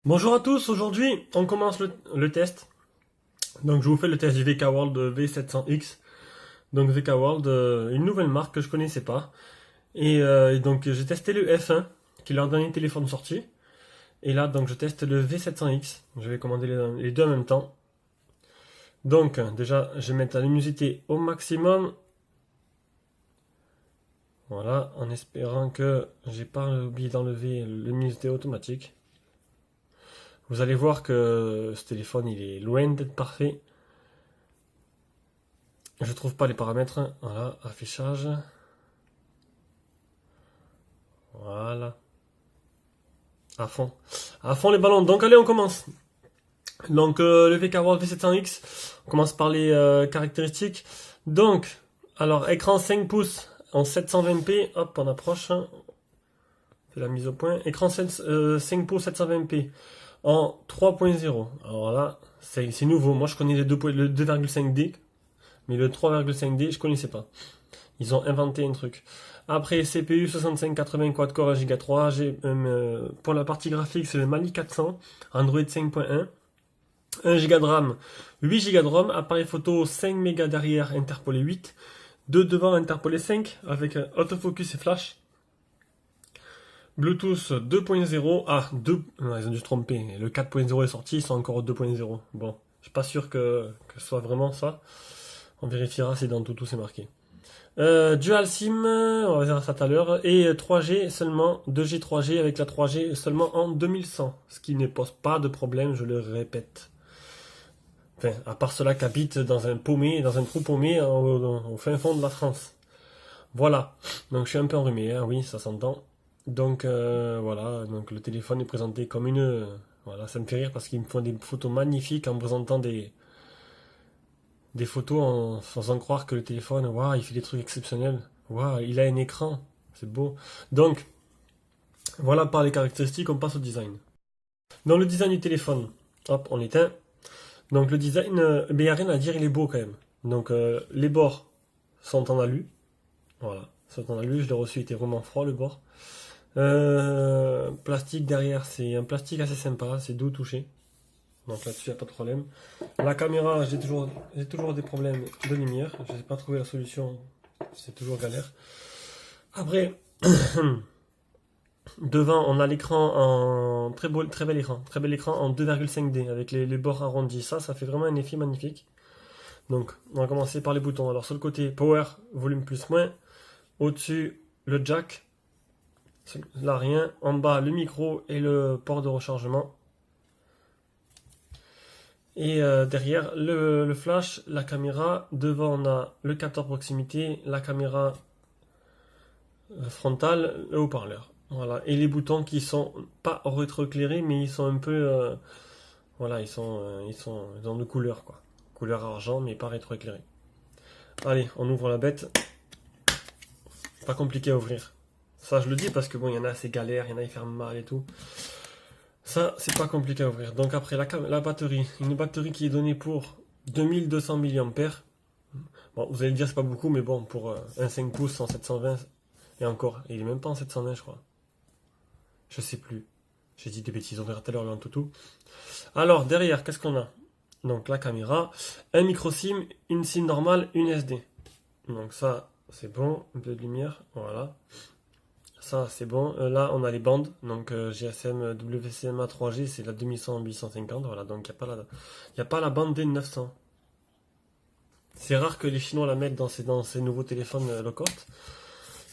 Bonjour à tous, aujourd'hui on commence le test. Donc je vous fais le test du VK World V700X. Donc VK World, une nouvelle marque que je connaissais pas. Et donc j'ai testé le F1, qui est leur dernier téléphone sorti. Et là donc je teste le V700X. Je vais commander les deux en même temps. Donc déjà je vais mettre la luminosité au maximum. Voilà, en espérant que j'ai pas oublié d'enlever la luminosité automatique. Vous allez voir que ce téléphone il est loin d'être parfait. Je trouve pas les paramètres. Voilà, affichage. Voilà. À fond. À fond les ballons. Donc allez, on commence. Donc le VK World V700X. On commence par les caractéristiques. Donc, alors écran 5 pouces en 720p. Hop, on approche. C'est la mise au point. Écran 5 pouces 720p en 3.0. Alors là, c'est nouveau. Moi je connais le 2,5D. Mais le 3,5D, je connaissais pas. Ils ont inventé un truc. Après, CPU 6580 quad-core 1 Go 3. Pour la partie graphique, c'est le Mali 400. Android 5.1. 1 Go de RAM. 8 Go de ROM. Appareil photo 5 mégas derrière, interpolé 8. 2 devant, interpolé 5. Avec autofocus et flash. Bluetooth 2.0. Ah, 2. Non, ils ont dû se tromper. Le 4.0 est sorti, ils sont encore au 2.0. Bon, je suis pas sûr que ce soit vraiment ça. On vérifiera si dans tout c'est marqué. Dual SIM, on va voir ça tout à l'heure, et 3G seulement, 2G 3G avec la 3G seulement en 2100, ce qui ne pose pas de problème, je le répète. Enfin, à part ceux-là qui habitent dans un paumé, dans un trou paumé au fin fond de la France. Voilà, donc je suis un peu enrhumé, hein, oui, ça s'entend. Donc voilà, donc le téléphone est présenté comme une... voilà, ça me fait rire parce qu'ils me font des photos magnifiques en me présentant des photos en faisant croire que le téléphone, waouh, il fait des trucs exceptionnels. Waouh, il a un écran. C'est beau. Donc, voilà par les caractéristiques, on passe au design. Dans le design du téléphone, hop, on éteint. Donc le design, il n'y a rien à dire, il est beau quand même. Donc les bords sont en alu. Voilà, sont en alu, je l'ai reçu, il était vraiment froid le bord. Plastique derrière, c'est un plastique assez sympa, c'est doux touché. Donc là-dessus, il n'y a pas de problème. La caméra, j'ai toujours des problèmes de lumière. Je n'ai pas trouvé la solution. C'est toujours galère. Après, devant, on a l'écran en très bel écran. Très bel écran en 2,5D avec les bords arrondis. Ça fait vraiment un effet magnifique. Donc, on va commencer par les boutons. Alors, sur le côté, power, volume plus moins. Au-dessus, le jack. Là, rien. En bas, le micro et le port de rechargement. Et derrière le flash, la caméra, devant on a le capteur proximité, la caméra frontale, le haut-parleur. Voilà. Et les boutons qui sont pas rétroéclairés, mais ils sont un peu, voilà, ils ont de couleur quoi, couleur argent, mais pas rétroéclairé. Allez, on ouvre la bête. Pas compliqué à ouvrir. Ça je le dis parce que bon, il y en a c'est galère, il y en a ils ferment mal et tout. Ça, c'est pas compliqué à ouvrir. Donc après, la batterie. Une batterie qui est donnée pour 2200 mAh. Bon, vous allez me dire, c'est pas beaucoup, mais bon, pour un 5 pouces en 720, et encore, il est même pas en 720, je crois. Je sais plus. J'ai dit des bêtises, on verra tout à l'heure le toutou. Alors, derrière, qu'est-ce qu'on a? Donc, la caméra, un micro SIM, une SIM normale, une SD. Donc ça, c'est bon. Un peu de lumière, voilà. Ça, c'est bon. Là, on a les bandes. Donc, GSM, WCMA 3G, c'est la 2100-850. Voilà, donc il n'y a pas la bande des 900. C'est rare que les Chinois la mettent dans ces nouveaux téléphones low cost.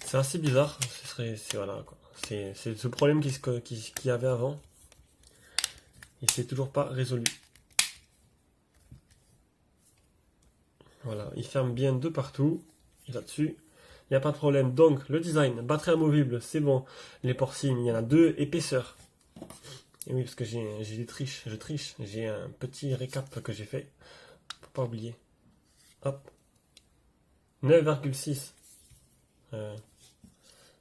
C'est assez bizarre. Voilà, quoi. C'est ce problème qu'il y avait avant. Et c'est toujours pas résolu. Voilà, il ferme bien de partout. Et là-dessus, il n'y a pas de problème. Donc, le design, batterie amovible, c'est bon. Les ports SIM, il y en a deux, épaisseur. Et oui, parce que je triche. J'ai un petit récap que j'ai fait. Faut pas oublier. Hop. 9,6.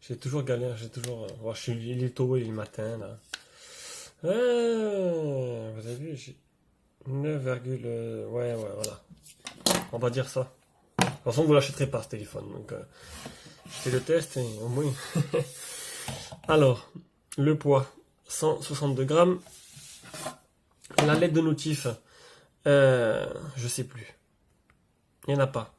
J'ai toujours galère, il est tôt, il est le matin, là. Vous avez vu, j'ai 9, ouais, voilà. On va dire ça. De toute façon, vous l'achèterez pas, ce téléphone. Donc, je fais le test et au moins. Alors, le poids, 162 grammes. La LED de notif, je sais plus. Il n'y en a pas.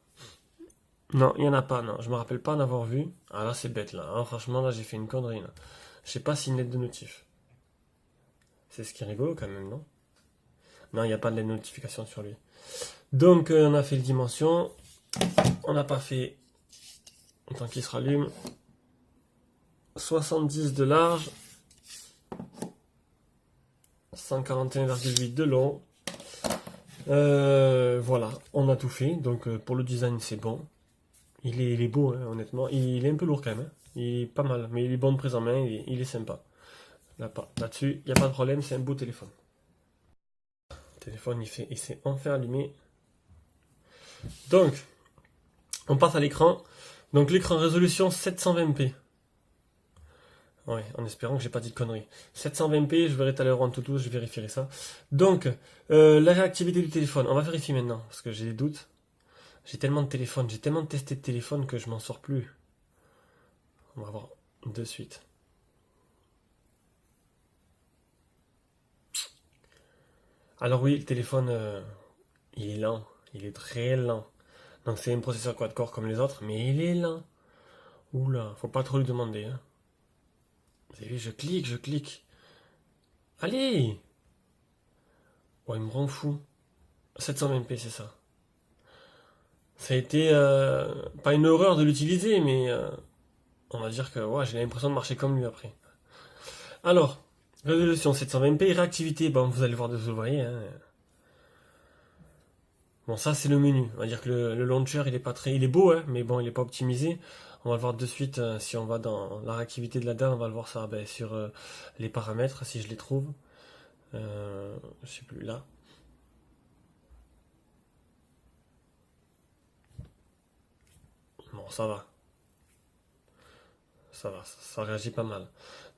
Non, il n'y en a pas, non. Je me rappelle pas en avoir vu. Ah là, c'est bête, là. Hein, franchement, là, j'ai fait une connerie, là. Je sais pas si une LED de notif. C'est ce qui est rigolo, quand même, non? Non, il n'y a pas de LED de notification sur lui. Donc, on a fait les dimensions. On n'a pas fait, tant qu'il se rallume, 70 de large, 141,8 de long. Voilà, on a tout fait. Donc, pour le design, c'est bon. Il est beau, hein, honnêtement. Il est un peu lourd, quand même, hein. Il est pas mal, mais il est bon de prise en main. Il est sympa. Là-dessus, il n'y a pas de problème. C'est un beau téléphone. Le téléphone, il s'est enfin allumé. Donc, on passe à l'écran. Donc, l'écran résolution 720p. Ouais, en espérant que j'ai pas dit de conneries. 720p, je verrai tout à l'heure en tout, je vérifierai ça. Donc, la réactivité du téléphone, on va vérifier maintenant, parce que j'ai des doutes. J'ai tellement de téléphones, j'ai tellement testé de téléphones que je m'en sors plus. On va voir de suite. Alors oui, le téléphone, il est lent, il est très lent. Donc c'est un processeur quad-core comme les autres, mais il est lent. Oula, faut pas trop lui demander, hein. Vous avez vu, je clique. Allez! Oh, il me rend fou. 720p, c'est ça. Ça a été pas une horreur de l'utiliser, mais on va dire que ouais, j'ai l'impression de marcher comme lui après. Alors, résolution 720p, réactivité, bon, vous allez voir de vous voyez. Hein. Bon, ça c'est le menu. On va dire que le launcher, il est pas très, il est beau, hein, mais bon, il est pas optimisé. On va le voir de suite si on va dans la réactivité de la dalle, on va le voir ça ben, sur les paramètres si je les trouve. Je sais plus là. Bon, ça va. Ça va, ça réagit pas mal.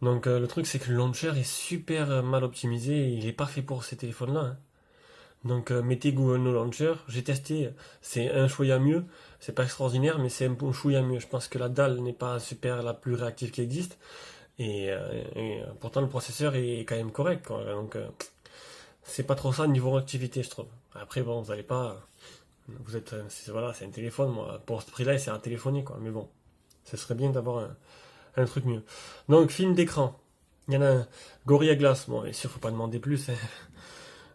Donc le truc c'est que le launcher est super mal optimisé, il est pas fait pour ces téléphones-là, hein. Donc mettez Google No Launcher, j'ai testé, c'est un chouïa mieux, c'est pas extraordinaire mais c'est un bon chouïa mieux. Je pense que la dalle n'est pas super la plus réactive qui existe et pourtant le processeur est quand même correct quoi. Donc c'est pas trop ça niveau réactivité je trouve. Après bon vous allez pas, vous êtes, voilà c'est un téléphone moi pour ce prix-là c'est un téléphoné quoi. Mais bon, ce serait bien d'avoir un truc mieux. Donc, film d'écran. Il y en a un. Gorilla Glass. Bon, bien sûr, faut pas demander plus, hein.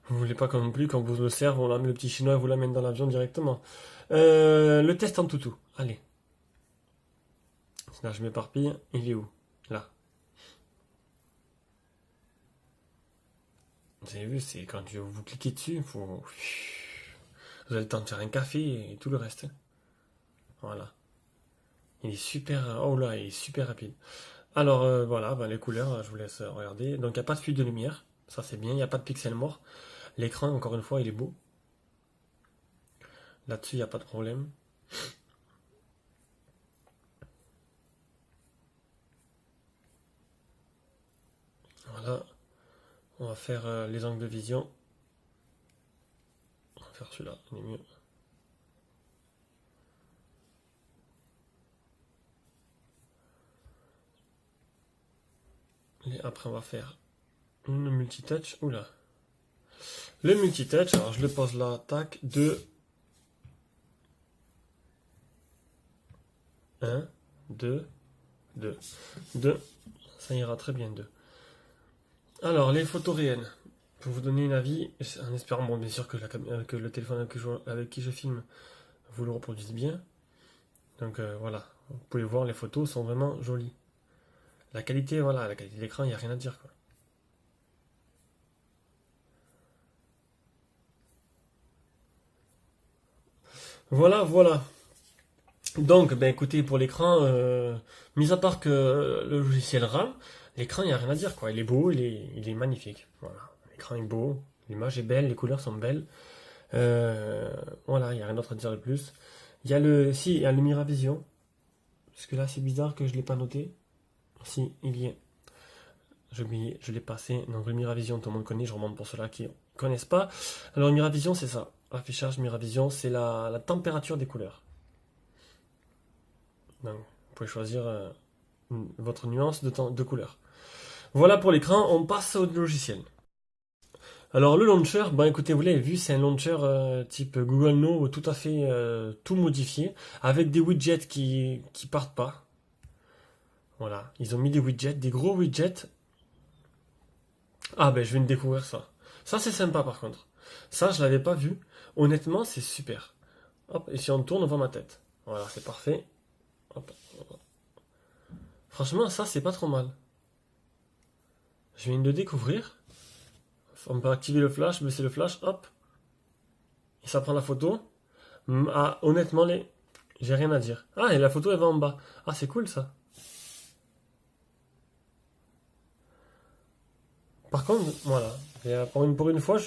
Vous voulez pas non plus, quand vous le servez, le petit chinois vous l'amène dans l'avion directement. Le test en toutou. Allez. Là, je m'éparpille. Il est où? Là. Vous avez vu, c'est quand vous cliquez dessus, faut... vous avez le temps de faire un café et tout le reste. Voilà. Il est super... Oh là, il est super rapide. Alors, voilà, bah, les couleurs, je vous laisse regarder. Donc, il n'y a pas de fuite de lumière. Ça, c'est bien. Il n'y a pas de pixels morts. L'écran, encore une fois, il est beau. Là-dessus, il n'y a pas de problème. Voilà. On va faire les angles de vision. On va faire celui-là, il est mieux. Et après, on va faire une multitouch. Oula. Le multitouch, alors je le pose là, tac, 2. 1, 2, 2. 2. Ça ira très bien, 2. Alors, les photos réelles. Pour vous donner un avis, en espérant, bon, bien sûr, que le téléphone avec qui je filme vous le reproduise bien. Donc voilà, vous pouvez voir, les photos sont vraiment jolies. La qualité, voilà, la qualité d'écran, il n'y a rien à dire, quoi. Voilà, voilà. Donc, ben écoutez, pour l'écran, mis à part que le logiciel RAM, l'écran, il n'y a rien à dire, quoi. Il est beau, il est magnifique. Voilà. L'écran est beau, l'image est belle, les couleurs sont belles. Voilà, il n'y a rien d'autre à dire de plus. Si, il y a le Miravision. Parce que là, c'est bizarre que je ne l'ai pas noté. Si, il y est. J'ai oublié, je l'ai passé. Donc, le Miravision, tout le monde connaît, je remonte pour ceux-là qui ne connaissent pas. Alors, le Miravision, c'est ça. Affichage Miravision, c'est la température des couleurs. Donc, vous pouvez choisir votre nuance de couleur. Voilà pour l'écran, on passe au logiciel. Alors le launcher, bah écoutez, vous l'avez vu, c'est un launcher type Google No, tout à fait tout modifié, avec des widgets qui partent pas. Voilà, ils ont mis des widgets, des gros widgets. Ah ben je viens de découvrir ça. Ça c'est sympa par contre. Ça je l'avais pas vu. Honnêtement c'est super. Hop, et si on tourne, on voit ma tête. Voilà, c'est parfait. Hop. Franchement ça c'est pas trop mal. Je viens de découvrir. On peut activer le flash, baisser le flash, hop. Et ça prend la photo. Ah, honnêtement, j'ai rien à dire. Ah, et la photo, elle va en bas. Ah, c'est cool ça. Par contre, voilà. Et, pour une fois,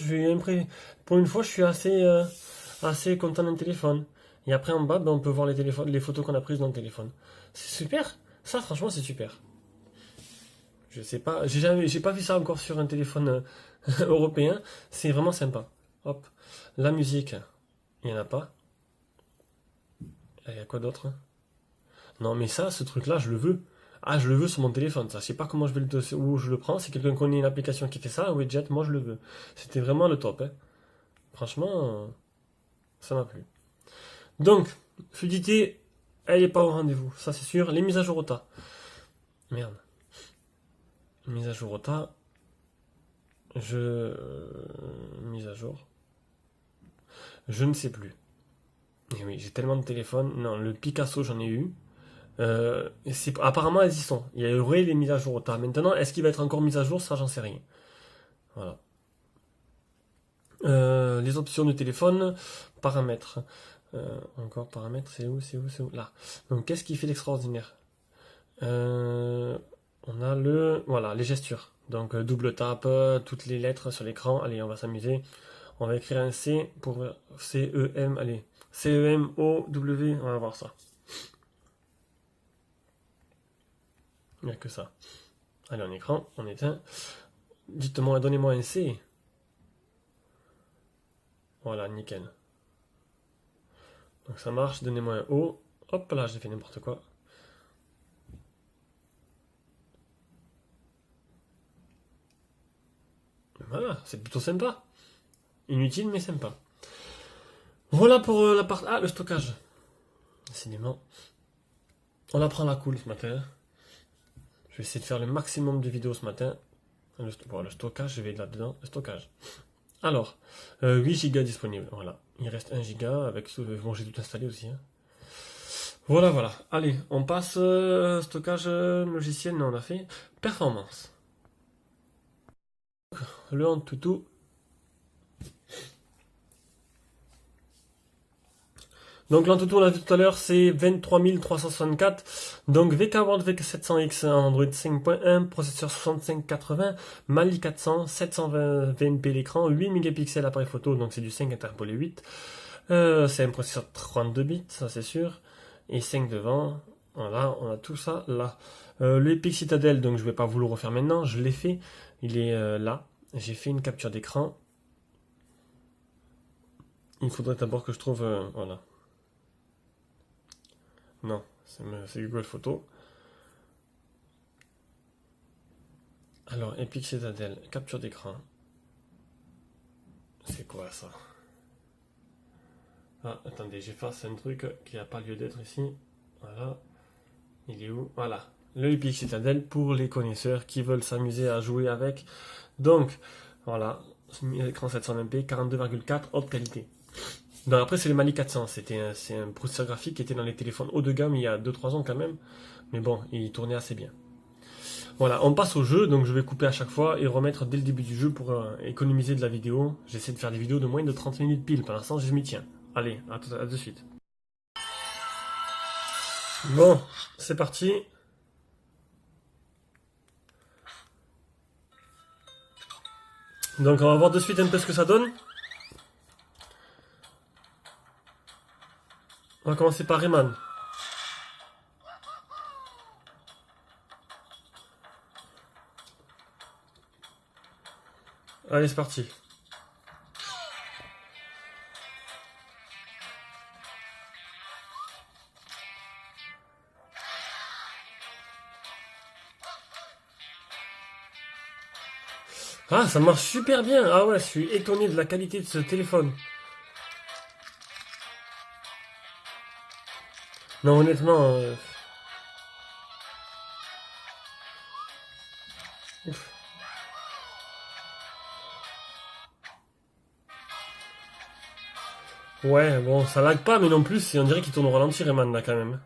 pour une fois, je suis assez content d'un téléphone. Et après, en bas, ben, on peut voir les photos qu'on a prises dans le téléphone. C'est super. Ça, franchement, c'est super. Je sais pas, j'ai pas vu ça encore sur un téléphone européen. C'est vraiment sympa. Hop. La musique, il y en a pas. Il y a quoi d'autre? Non, mais ça, ce truc-là, je le veux. Ah, je le veux sur mon téléphone, ça. Je sais pas comment où je le prends. Si quelqu'un connaît une application qui fait ça, un widget, moi je le veux. C'était vraiment le top, hein. Franchement, ça m'a plu. Donc, fluidité, elle est pas au rendez-vous, ça c'est sûr. Les mises à jour OTA. Merde. Mise à jour OTA. Mise à jour. Je ne sais plus. Et oui, j'ai tellement de téléphones. Non, le Picasso, j'en ai eu. Apparemment, elles y sont. Il y aurait les mises à jour OTA. Maintenant, est-ce qu'il va être encore mis à jour? Ça, j'en sais rien. Voilà. Les options du téléphone, paramètres. Encore paramètres, c'est où? Là. Donc, qu'est-ce qui fait l'extraordinaire? On a voilà, les gestures. Donc, double tap, toutes les lettres sur l'écran. Allez, on va s'amuser. On va écrire un C pour C-E-M, allez. C-E-M-O-W, on va voir ça. Il n'y a que ça. Allez, en écran, on éteint. Dites-moi, donnez-moi un C. Voilà, nickel. Donc ça marche, donnez-moi un O. Hop là, j'ai fait n'importe quoi. Voilà, c'est plutôt sympa. Inutile, mais sympa. Voilà pour la partie... Ah, le stockage. Décidément. On apprend la cool ce matin. Je vais essayer de faire le maximum de vidéos ce matin. Le stockage, je vais là-dedans. Le stockage. Alors, 8 Go disponible. Voilà. Il reste 1 Go avec ce... Bon, j'ai tout installé aussi. Hein. Voilà, voilà. Allez, on passe stockage logiciel. Non, on a fait performance. Le Antutu. Donc l'Antutu, on l'a vu tout à l'heure, c'est 23364. Donc VK-World VK700X Android 5.1, processeur 6580, Mali 400, 720 VNP l'écran, 8 mégapixels appareil photo, donc c'est du 5 interpolé 8. C'est un processeur 32 bits, ça c'est sûr. Et 5 devant. Voilà, on a tout ça là. L'Epic Citadel, donc je vais pas vous le refaire maintenant, je l'ai fait. Il est là. J'ai fait une capture d'écran. Il faudrait d'abord que je trouve... voilà. Non, c'est Google Photos. Alors, Epic Citadel, capture d'écran. C'est quoi ça? Ah, attendez, j'efface un truc qui n'a pas lieu d'être ici. Voilà. Il est où? Voilà. Le Epic Citadel pour les connaisseurs qui veulent s'amuser à jouer avec. Donc, voilà. Écran 720p, 42,4, haute qualité. Donc après, c'est le Mali 400. C'est un processeur graphique qui était dans les téléphones haut de gamme il y a 2-3 ans quand même. Mais bon, il tournait assez bien. Voilà, on passe au jeu, donc je vais couper à chaque fois et remettre dès le début du jeu pour économiser de la vidéo. J'essaie de faire des vidéos de moins de 30 minutes pile, pour l'instant je m'y tiens. Allez, à de suite. Bon, c'est parti. Donc on va voir de suite un peu ce que ça donne. On va commencer par Rayman. Allez, c'est parti. Ah, ça marche super bien. Ah ouais, je suis étonné de la qualité de ce téléphone. Non, honnêtement, ouf. Ouais, bon, ça lag pas, mais non plus, on dirait qu'il tourne au ralenti, Rayman, là, quand même.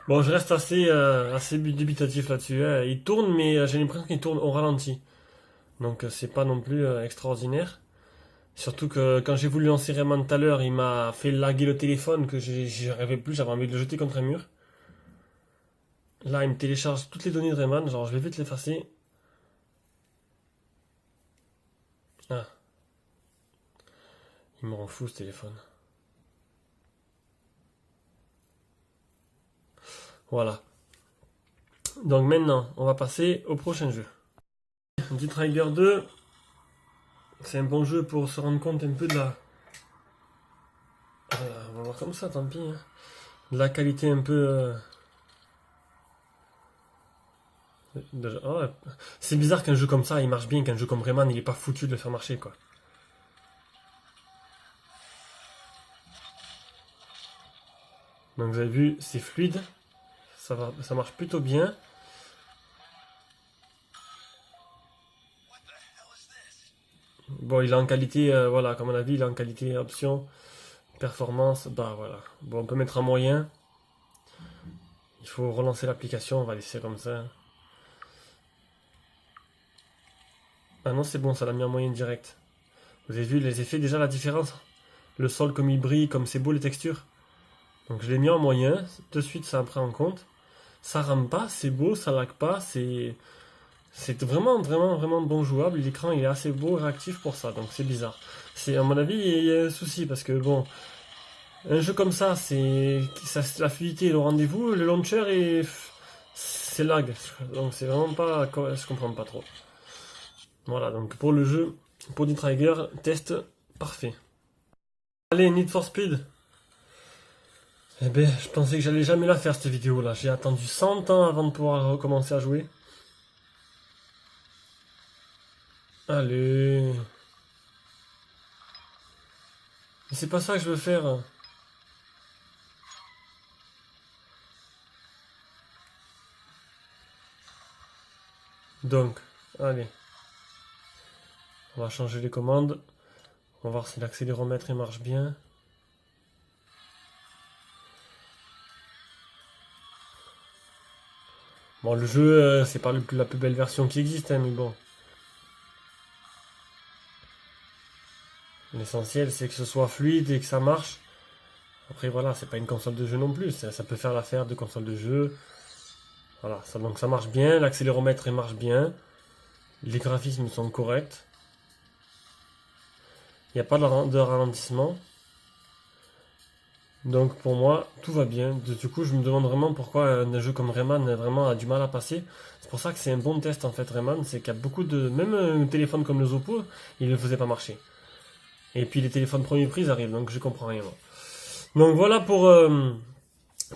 Bon, je reste assez dubitatif là-dessus, hein. Il tourne, mais j'ai l'impression qu'il tourne au ralenti. Donc, c'est pas non plus extraordinaire. Surtout que quand j'ai voulu lancer Rayman tout à l'heure, il m'a fait laguer le téléphone, que j'y arrivais plus, j'avais envie de le jeter contre un mur. Là, il me télécharge toutes les données de Rayman, genre, je vais vite l'effacer. Ah, il me rend fou, ce téléphone. Voilà. Donc maintenant, on va passer au prochain jeu. Dead Trigger 2, c'est un bon jeu pour se rendre compte un peu de la... on va voir comme ça, tant pis, hein. De la qualité un peu... oh, ouais. C'est bizarre qu'un jeu comme ça, il marche bien, qu'un jeu comme Rayman, il est pas foutu de le faire marcher, quoi. Donc vous avez vu, c'est fluide, ça marche plutôt bien. Bon, il est en qualité, voilà, comme on a vu, il est en qualité option, performance, bah voilà. Bon, on peut mettre en moyen. Il faut relancer l'application, on va laisser comme ça. Ah non, c'est bon, ça l'a mis en moyenne direct. Vous avez vu les effets, déjà la différence? Le sol comme il brille, comme c'est beau les textures. Donc je l'ai mis en moyen, de suite ça en prend en compte. Ça rame pas, c'est beau, ça lag pas, c'est vraiment bon jouable. L'écran il est assez beau et réactif pour ça, donc c'est bizarre. C'est à mon avis il y a un souci parce que bon, un jeu comme ça, la fluidité est au rendez-vous, le launcher c'est lag, donc c'est vraiment pas, je comprends pas trop. Voilà, donc pour le jeu, pour Dead Trigger, test parfait. Allez, Need for Speed. Eh ben, je pensais que j'allais jamais la faire cette vidéo là. J'ai attendu 100 ans avant de pouvoir recommencer à jouer. Allez. Mais c'est pas ça que je veux faire. Donc, allez. On va changer les commandes. On va voir si l'accéléromètre il marche bien. Bon, le jeu, c'est pas la plus belle version qui existe, hein, mais bon. L'essentiel, c'est que ce soit fluide et que ça marche. Après, voilà, c'est pas une console de jeu non plus. Ça peut faire l'affaire de console de jeu. Voilà, donc ça marche bien. L'accéléromètre, il marche bien. Les graphismes sont corrects. Il n'y a pas de ralentissement. Donc pour moi, tout va bien. Du coup, je me demande vraiment pourquoi un jeu comme Rayman vraiment a du mal à passer. C'est pour ça que c'est un bon test en fait, Rayman. C'est qu'il y a beaucoup de... Même un téléphone comme le Oppo, il ne le faisait pas marcher. Et puis les téléphones premier prix arrivent, donc je comprends rien. Moi. Donc voilà pour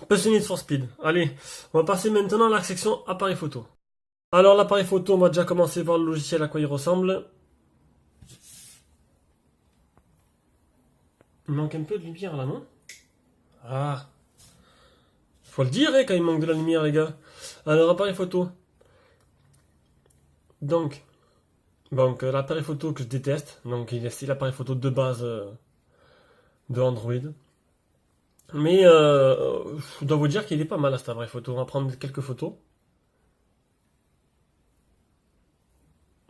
Passionate for Speed. Allez, on va passer maintenant à la section appareil photo. Alors l'appareil photo, on va déjà commencer par le logiciel à quoi il ressemble. Il manque un peu de lumière là, non? Ah, faut le dire hein, quand il manque de la lumière, les gars. Alors, appareil photo. Donc, l'appareil photo que je déteste. Donc, c'est l'appareil photo de base de Android. Mais je dois vous dire qu'il est pas mal à cet appareil photo. On va prendre quelques photos.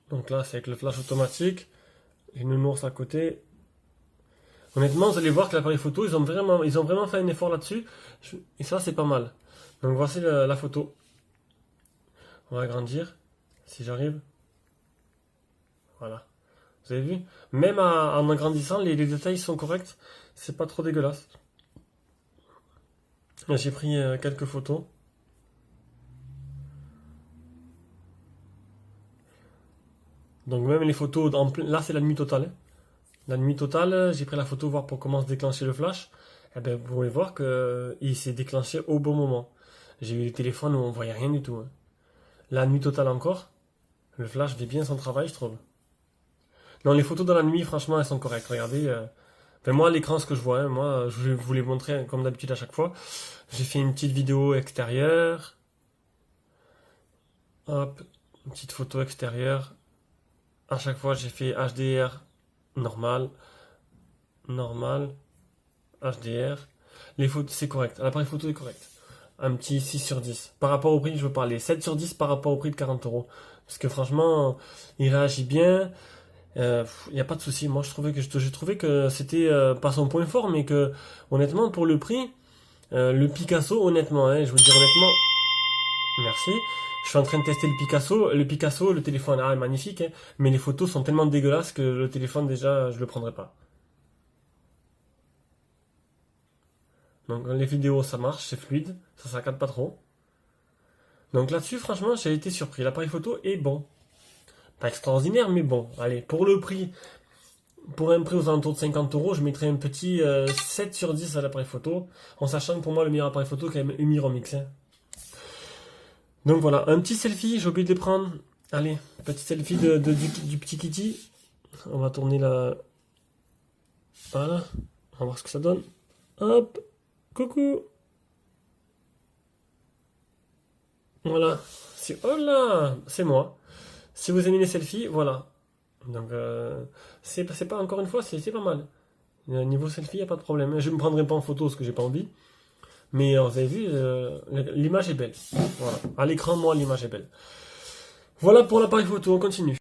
Donc là, c'est avec le flash automatique. J'ai une nounours à côté. Honnêtement, vous allez voir que l'appareil photo, ils ont vraiment fait un effort là-dessus. Et ça, c'est pas mal. Donc voici la photo. On va agrandir, si j'arrive. Voilà. Vous avez vu? Même en agrandissant, les détails sont corrects. C'est pas trop dégueulasse. J'ai pris quelques photos. Donc même les photos, là c'est la nuit totale, hein. La nuit totale, j'ai pris la photo voir pour comment se déclencher le flash. Eh ben, vous pouvez voir que il s'est déclenché au bon moment. J'ai eu le téléphone où on voyait rien du tout, hein. La nuit totale encore, le flash fait bien son travail, je trouve. Non, les photos dans la nuit, franchement, elles sont correctes. Regardez, enfin, moi, à l'écran, ce que je vois, hein, moi, je vais vous les montrer hein, comme d'habitude à chaque fois. J'ai fait une petite vidéo extérieure. Hop, une petite photo extérieure. À chaque fois, j'ai fait HDR normal, normal, HDR. Les photos, c'est correct. L'appareil photo est correct. Un petit 6 sur 10. Par rapport au prix, je veux parler. 7 sur 10 par rapport au prix de 40 €. Parce que franchement, il réagit bien. Il n'y a pas de souci. Moi, j'ai trouvé que c'était pas son point fort, mais que, honnêtement, pour le prix, le Picasso, honnêtement, hein, je vous le dis honnêtement, merci. Je suis en train de tester le Picasso. Le Picasso, le téléphone, est magnifique, hein, mais les photos sont tellement dégueulasses que le téléphone, déjà, je le prendrai pas. Donc, les vidéos, ça marche, c'est fluide, ça saccade pas trop. Donc là-dessus, franchement, j'ai été surpris. L'appareil photo est bon. Pas extraordinaire, mais bon. Allez, pour le prix, pour un prix aux alentours de 50 €, je mettrais un petit 7 sur 10 à l'appareil photo, en sachant que pour moi, le meilleur appareil photo, c'est quand même Humiromix, hein. Donc voilà, un petit selfie, j'ai oublié de le prendre. Allez, petit selfie du petit Kitty. On va tourner la... Voilà, on va voir ce que ça donne. Hop, coucou. Voilà, oh là, c'est moi. Si vous aimez les selfies, voilà. Donc, c'est pas encore une fois, c'est pas mal. Niveau selfie, y a pas de problème. Je me prendrai pas en photo parce que j'ai pas envie. Mais vous avez vu, l'image est belle. Voilà. À l'écran, moi, l'image est belle. Voilà pour l'appareil photo, on continue.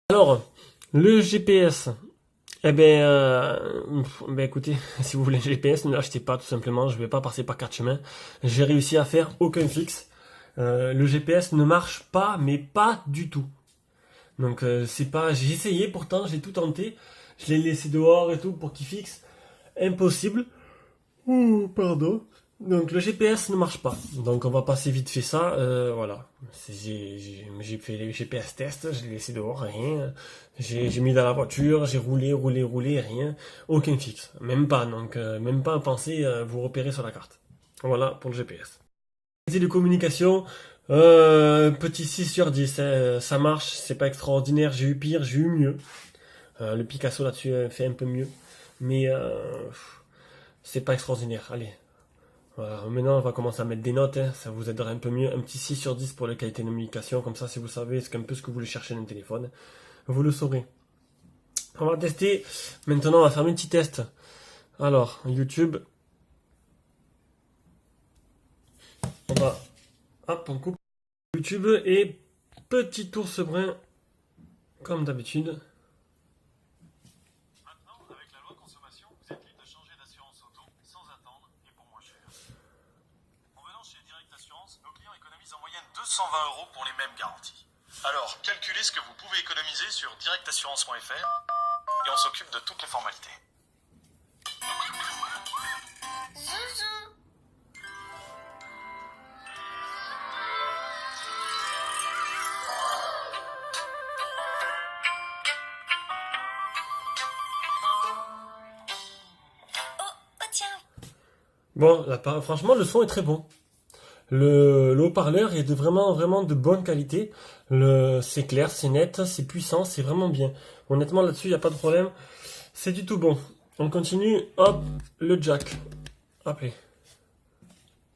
Alors, le GPS. Eh ben, ben écoutez, si vous voulez un GPS, ne l'achetez pas tout simplement. Je vais pas passer par quatre chemins. J'ai réussi à faire aucun fixe. Le GPS ne marche pas, mais pas du tout. Donc c'est pas. J'ai essayé pourtant, j'ai tout tenté. Je l'ai laissé dehors et tout pour qu'il fixe. Impossible. Ouh, pardon. Donc le GPS ne marche pas. Donc on va passer vite fait ça. Voilà. J'ai fait les GPS tests, je l'ai laissé dehors, rien. J'ai mis dans la voiture, j'ai roulé, rien. Aucun fixe. Même pas. Donc même pas penser vous repérer sur la carte. Voilà pour le GPS. De communication, petit 6 sur 10, hein, ça marche, c'est pas extraordinaire, j'ai eu pire, j'ai eu mieux. Le Picasso là-dessus fait un peu mieux. Mais c'est pas extraordinaire. Allez. Voilà. Maintenant, on va commencer à mettre des notes, hein, ça vous aidera un peu mieux. Un petit 6 sur 10 pour la qualité de communication, comme ça, si vous savez, c'est un peu ce que vous voulez chercher dans le téléphone, vous le saurez. On va tester. Maintenant, on va faire un petit test. Alors, YouTube. On va... Hop, on coupe. YouTube et petit ours brun, comme d'habitude. Maintenant, avec la loi consommation, vous êtes libre de changer d'assurance auto sans attendre et pour moins cher. En venant chez Direct Assurance, nos clients économisent en moyenne 220 € pour les mêmes garanties. Alors, calculez ce que vous pouvez économiser sur directassurance.fr et on s'occupe de toutes les formalités. Bon, franchement, le son est très bon. Le haut-parleur est vraiment de bonne qualité. C'est clair, c'est net, c'est puissant, c'est vraiment bien. Honnêtement, là-dessus, il n'y a pas de problème. C'est du tout bon. On continue. Hop, le jack. Appelez.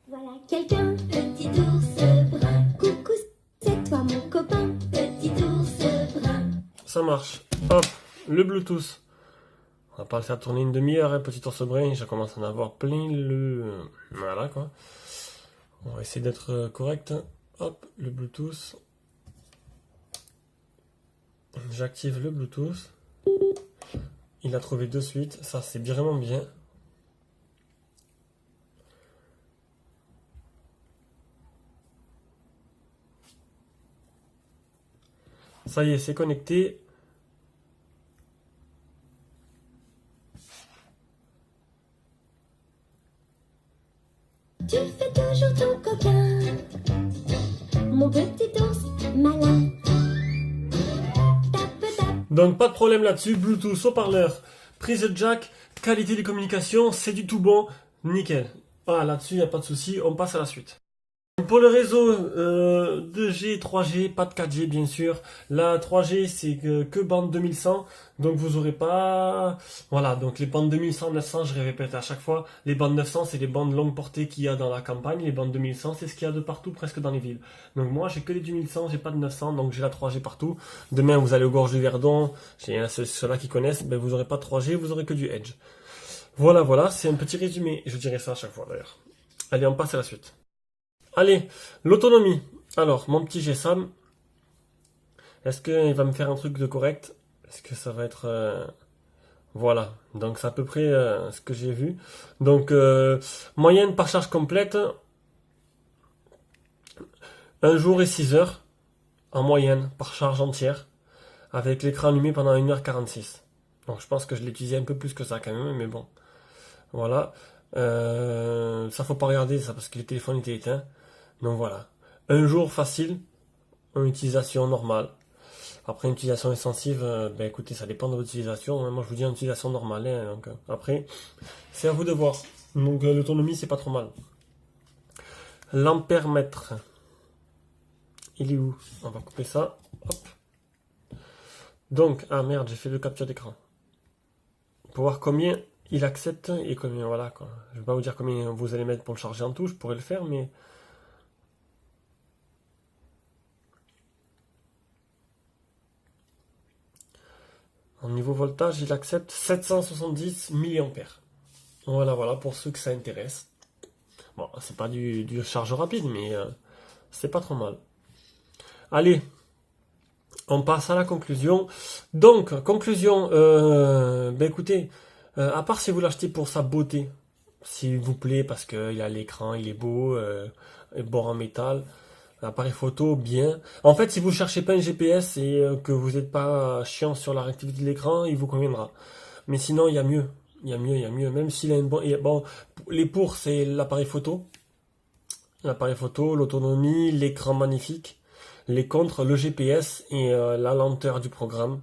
Voilà quelqu'un, petit ours brun. Coucou, c'est toi mon copain, petit ours brun. Ça marche. Hop, le Bluetooth. On va pas le faire tourner une demi-heure, hein, petit ours brun. Je commence à en avoir plein le... Voilà, quoi. On va essayer d'être correct. Hop, le Bluetooth. J'active le Bluetooth. Il a trouvé de suite. Ça, c'est vraiment bien. Ça y est, c'est connecté. Tu fais toujours ton coquin, mon petit ours malin. Tape, tape. Donc pas de problème là-dessus, Bluetooth, haut-parleur, prise jack, qualité de communication, c'est du tout bon, nickel. Voilà, là-dessus il n'y a pas de souci, on passe à la suite. Pour le réseau 2G, 3G, pas de 4G bien sûr. La 3G c'est que bande 2100, donc vous aurez pas... Voilà, donc les bandes 2100, 900, je répète à chaque fois, les bandes 900 c'est les bandes longue portée qu'il y a dans la campagne, les bandes 2100 c'est ce qu'il y a de partout presque dans les villes. Donc moi j'ai que les 2100, j'ai pas de 900, donc j'ai la 3G partout. Demain vous allez aux Gorges du Verdon, j'ai ceux-là qui connaissent, ben vous aurez pas de 3G, vous aurez que du Edge. Voilà, c'est un petit résumé, je dirais ça à chaque fois d'ailleurs. Allez, on passe à la suite. Allez, l'autonomie. Alors, mon petit GSAM, est-ce qu'il va me faire un truc de correct? Est-ce que ça va être... Voilà, donc c'est à peu près ce que j'ai vu. Donc, moyenne par charge complète, 1 jour et 6 heures, en moyenne, par charge entière, avec l'écran allumé pendant 1h46. Donc je pense que je l'ai utilisé un peu plus que ça quand même, mais bon. Voilà. Ça faut pas regarder ça parce que le téléphone était éteint. Donc voilà. Un jour facile, en utilisation normale. Après, une utilisation intensive, ben écoutez, ça dépend de votre utilisation. Moi, je vous dis une utilisation normale. Hein, donc, après, c'est à vous de voir. Donc, l'autonomie, c'est pas trop mal. L'ampère-mètre. Il est où? On va couper ça. Hop. Donc, ah merde, j'ai fait le capture d'écran. Pour voir combien il accepte et combien, voilà quoi. Je vais pas vous dire combien vous allez mettre pour le charger en touche, je pourrais le faire, mais... En niveau voltage, il accepte 770 mA. Voilà, pour ceux que ça intéresse. Bon, c'est pas du charge rapide, mais c'est pas trop mal. Allez, on passe à la conclusion. Donc, conclusion, ben écoutez, à part si vous l'achetez pour sa beauté, s'il vous plaît, parce qu'il a l'écran, il est beau, bord en métal, appareil photo, bien. En fait, si vous cherchez pas un GPS et que vous n'êtes pas chiant sur la réactivité de l'écran, il vous conviendra. Mais sinon, il y a mieux. Il y a mieux. Même s'il a une bonne... Bon, les pour, c'est l'appareil photo. L'appareil photo, l'autonomie, l'écran magnifique. Les contre, le GPS et la lenteur du programme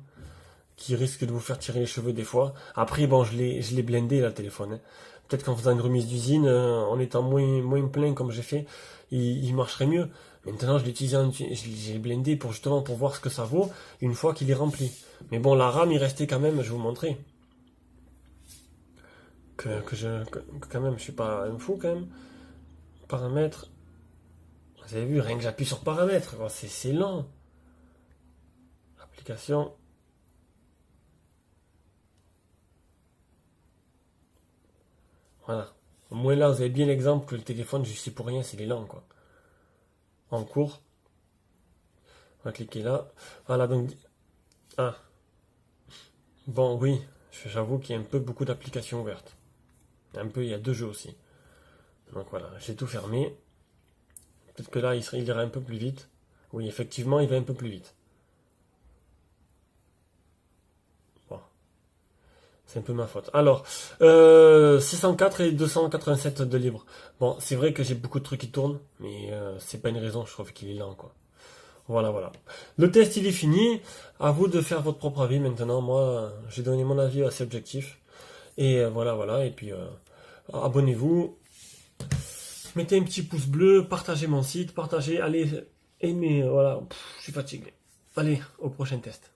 qui risque de vous faire tirer les cheveux des fois. Après, bon, je l'ai blindé là, le téléphone. Hein. Peut-être qu'en faisant une remise d'usine, en étant moins plein comme j'ai fait, il marcherait mieux. Maintenant, je j'ai blindé justement pour voir ce que ça vaut une fois qu'il est rempli. Mais bon, la RAM, il restait quand même, je vais vous montrer. Quand même, je suis pas un fou quand même. Paramètres. Vous avez vu, rien que j'appuie sur paramètres, c'est lent. Application. Voilà. Au moins là, vous avez bien l'exemple que le téléphone, je sais pour rien, c'est lent, quoi. En cours. On va cliquer là. Voilà, donc... Ah. Bon, oui, j'avoue qu'il y a un peu beaucoup d'applications ouvertes. Un peu, il y a 2 jeux aussi. Donc voilà, j'ai tout fermé. Peut-être que là, il ira un peu plus vite. Oui, effectivement, il va un peu plus vite. Bon, c'est un peu ma faute. Alors, 604 et 287 de libre. Bon, c'est vrai que j'ai beaucoup de trucs qui tournent, mais c'est pas une raison, je trouve qu'il est lent, quoi. Voilà, voilà. Le test, il est fini. À vous de faire votre propre avis maintenant. Moi, j'ai donné mon avis assez objectif. Et voilà, voilà. Et puis, abonnez-vous. Mettez un petit pouce bleu. Partagez mon site. Partagez. Allez, aimez. Voilà. Je suis fatigué. Allez, au prochain test.